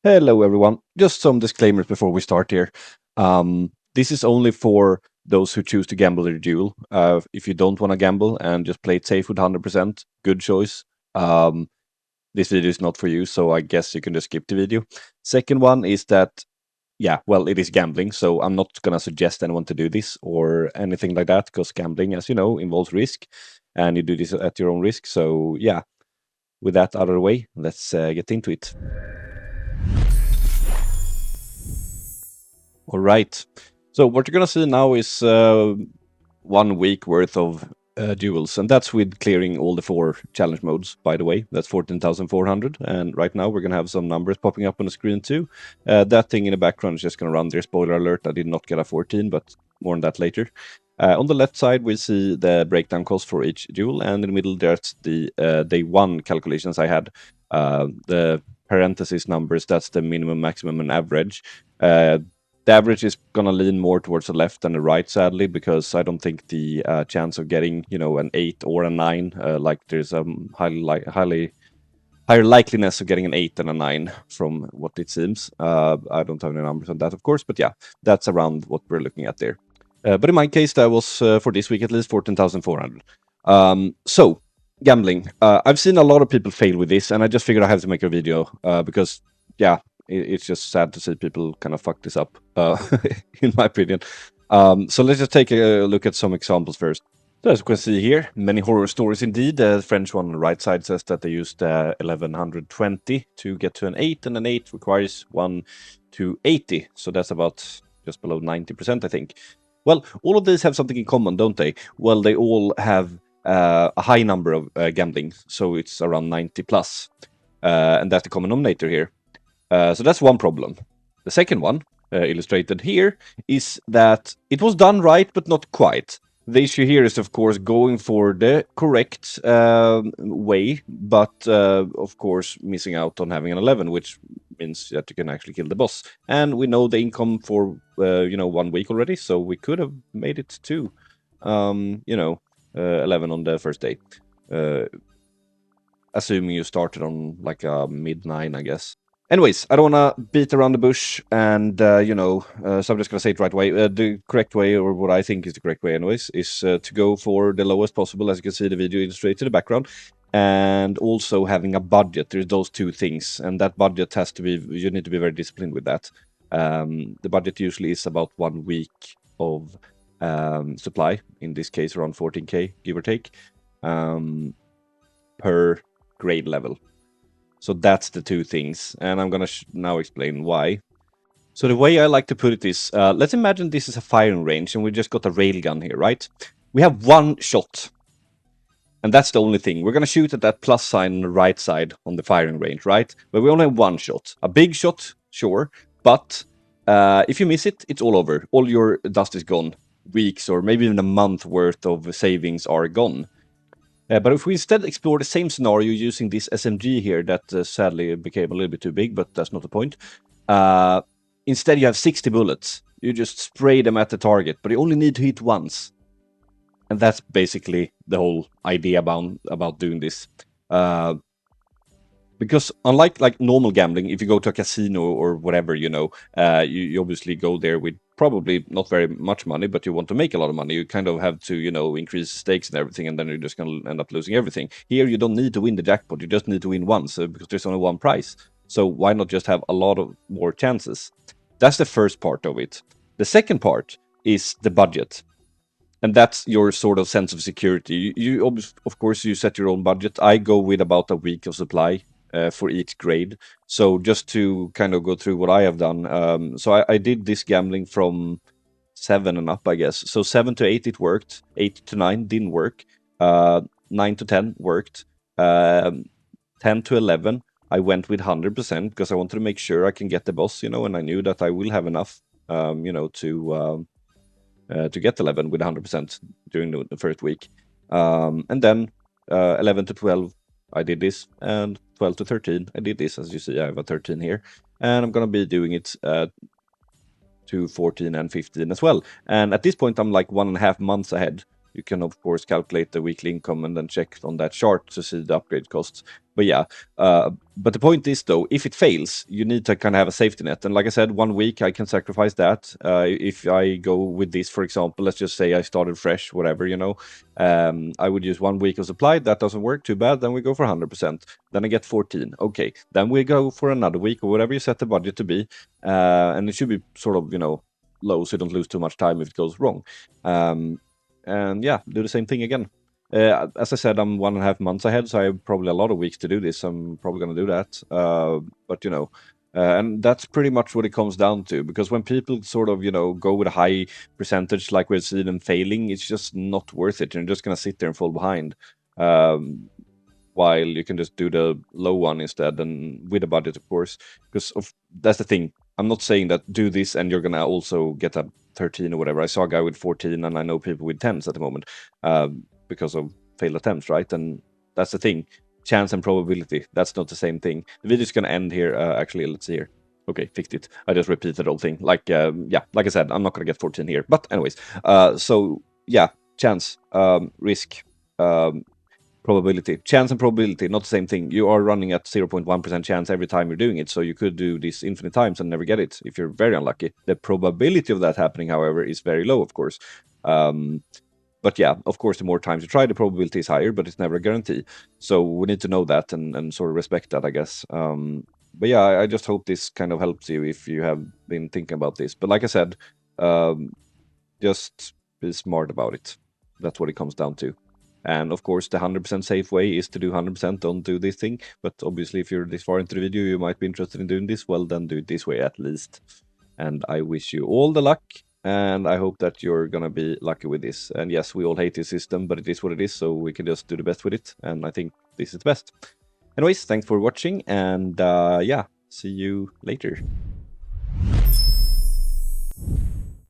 Hello, everyone. Just some disclaimers before we start here. This is only for those who choose to gamble their duel. If you don't want to gamble and just play it safe with 100%, good choice. This video is not for you, so I guess you can just skip the video. Second one is that, yeah, well, it is gambling, so I'm not going to suggest anyone to do this or anything like that, because gambling, as you know, involves risk, and you do this at your own risk. So, yeah, with that out of the way, let's get into it. All right. So what you're gonna see now is 1 week worth of duels, and that's with clearing all the 4 challenge modes. By the way, that's 14,400, and right now we're gonna have some numbers popping up on the screen too. That thing in the background is just gonna run there. Spoiler alert: I did not get a 14, but more on that later. On the left side, we see the breakdown cost for each duel, and in the middle, there's the day 1 calculations I had. The parenthesis numbers, that's the minimum, maximum, and average. The average is going to lean more towards the left than the right, sadly, because I don't think the chance of getting, an 8 or a 9, like there's a highly higher likeliness of getting an 8 than a 9 from what it seems. I don't have any numbers on that, of course, but yeah, that's around what we're looking at there. But in my case, that was, for this week at least, 14,400. So, gambling. I've seen a lot of people fail with this, and I just figured I have to make a video because, yeah, it's just sad to see people kind of fuck this up, in my opinion. So let's just take a look at some examples first. So as you can see here, many horror stories indeed. The French one on the right side says that they used 1120 to get to an 8, and an 8 requires 1 to 80. So that's about just below 90%, I think. Well, all of these have something in common, don't they? Well, they all have a high number of gambling, so it's around 90 plus. And that's the common denominator here. So that's one problem. The second one, illustrated here, is that it was done right, but not quite. The issue here is, of course, going for the correct way, but of course, missing out on having an 11, which means that you can actually kill the boss. And we know the income for 1 week already, so we could have made it to 11 on the first day, assuming you started on like a mid 9, I guess. Anyways, I don't want to beat around the bush, and so I'm just going to say it right away. The correct way, or what I think is the correct way, anyways, is to go for the lowest possible, as you can see the video illustrated in the background, and also having a budget. There's those two things, and that budget has to be. You need to be very disciplined with that. The budget usually is about 1 week of supply. In this case, around 14k, give or take, per grade level. So that's the two things, and I'm gonna now explain why. So the way I like to put it is, let's imagine this is a firing range, and we just got a railgun here, right? We have one shot, and that's the only thing. We're gonna shoot at that plus sign on the right side on the firing range, right? But we only have one shot. A big shot, sure, but if you miss it, it's all over. All your dust is gone. Weeks or maybe even a month worth of savings are gone. But if we instead explore the same scenario using this SMG here that sadly became a little bit too big, but that's not the point. Instead you have 60 bullets. You just spray them at the target, but you only need to hit once. And that's basically the whole idea about doing this. Because unlike like normal gambling, if you go to a casino or whatever, you obviously go there with probably not very much money, but you want to make a lot of money. You kind of have to, increase stakes and everything, and then you're just going to end up losing everything. Here, you don't need to win the jackpot. You just need to win once because there's only one prize. So why not just have a lot of more chances? That's the first part of it. The second part is the budget. And that's your sort of sense of security. You of course, you set your own budget. I go with about a week of supply for each grade. So just to kind of go through what I have done. So I did this gambling from 7 and up, I guess. So 7 to 8 it worked. 8 to 9 didn't work. 9 to 10 worked. 10 to 11 I went with 100% because I wanted to make sure I can get the boss, and I knew that I will have enough, to get 11 with 100% during the first week. And then 11 to 12 I did this, and 12 to 13 I did this. As you see, I have a 13 here, and I'm gonna be doing it to 14 and 15 as well. And at this point I'm like 1.5 months ahead. You can of course calculate the weekly income and then check on that chart to see the upgrade costs. But yeah, but the point is though, if it fails, you need to kind of have a safety net. And like I said, 1 week I can sacrifice that. If I go with this, for example, let's just say I started fresh, whatever, you know, I would use 1 week of supply. That doesn't work too bad. Then we go for 100%. Then I get 14. Okay, then we go for another week or whatever you set the budget to be, and it should be sort of, you know, low, so you don't lose too much time if it goes wrong. And yeah, do the same thing again. As I said, I'm 1.5 months ahead, so I have probably a lot of weeks to do this. I'm probably going to do that. But, you know, and that's pretty much what it comes down to. Because when people sort of, you know, go with a high percentage like we've seen them failing, it's just not worth it. You're just going to sit there and fall behind. While you can just do the low one instead, and with a budget, of course. Because that's the thing. I'm not saying that do this and you're going to also get a 13 or whatever. I saw a guy with 14, and I know people with 10s at the moment. Because of failed attempts, right? And that's the thing. Chance and probability, that's not the same thing. The video's gonna end here. Actually, let's see here. Okay, fixed it. I just repeated the whole thing. Like, yeah, like I said, I'm not gonna get 14 here. But anyways, so yeah, chance, risk, probability. Chance and probability, not the same thing. You are running at 0.1% chance every time you're doing it, so you could do this infinite times and never get it if you're very unlucky. The probability of that happening, however, is very low, of course. But yeah, of course, the more times you try, the probability is higher, but it's never a guarantee. So we need to know that and sort of respect that, I guess. But yeah, I just hope this kind of helps you if you have been thinking about this. But like I said, just be smart about it. That's what it comes down to. And of course, the 100% safe way is to do 100%, don't do this thing. But obviously, if you're this far into the video, you might be interested in doing this. Well, then do it this way at least. And I wish you all the luck. And I hope that you're gonna be lucky with this. And yes, we all hate this system, but it is what it is, so we can just do the best with it. And I think this is the best. Anyways, thanks for watching, and yeah, see you later.